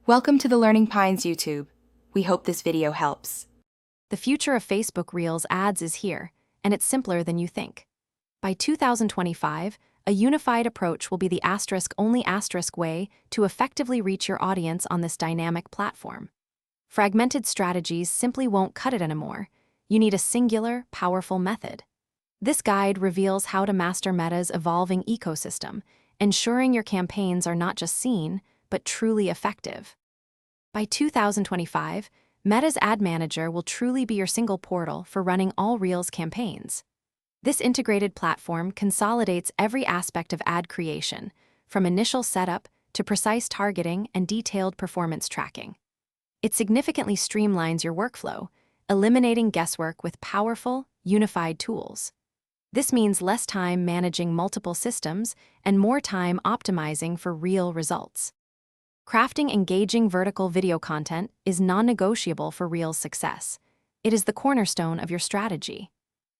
Welcome to the Learning Pines YouTube. We hope this video helps. The future of Facebook Reels ads is here, and it's simpler than you think. By 2025, a unified approach will be the only way to effectively reach your audience on this dynamic platform. Fragmented strategies simply won't cut it anymore. You need a singular, powerful method. This guide reveals how to master Meta's evolving ecosystem, ensuring your campaigns are not just seen, but truly effective. By 2025, Meta's Ad Manager will truly be your single portal for running all Reels campaigns. This integrated platform consolidates every aspect of ad creation, from initial setup to precise targeting and detailed performance tracking. It significantly streamlines your workflow, eliminating guesswork with powerful, unified tools. This means less time managing multiple systems and more time optimizing for real results. Crafting engaging vertical video content is non-negotiable for Reels' success. It is the cornerstone of your strategy.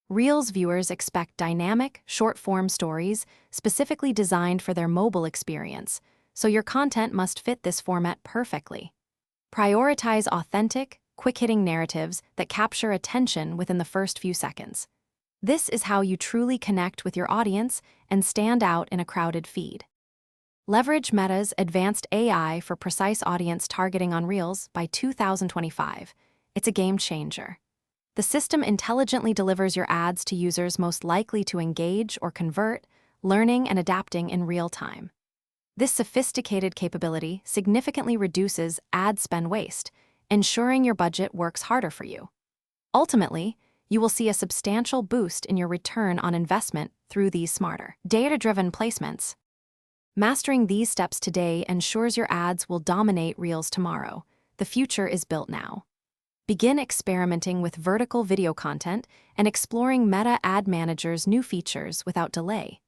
Reels viewers expect dynamic, short-form stories specifically designed for their mobile experience, so your content must fit this format perfectly. Prioritize authentic, quick-hitting narratives that capture attention within the first few seconds. This is how you truly connect with your audience and stand out in a crowded feed. Leverage Meta's advanced AI for precise audience targeting on Reels by 2025. It's a game changer. The system intelligently delivers your ads to users most likely to engage or convert, learning and adapting in real time. This sophisticated capability significantly reduces ad spend waste, ensuring your budget works harder for you. Ultimately, you will see a substantial boost in your return on investment through these smarter, data-driven placements. Mastering these steps today ensures your ads will dominate Reels tomorrow. The future is built now. Begin experimenting with vertical video content and exploring Meta Ad Manager's new features without delay.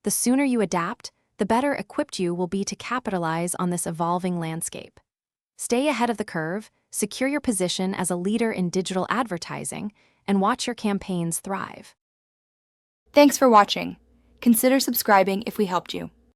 The sooner you adapt, the better equipped you will be to capitalize on this evolving landscape. Stay ahead of the curve, secure your position as a leader in digital advertising, and watch your campaigns thrive. Thanks for watching. Consider subscribing if we helped you.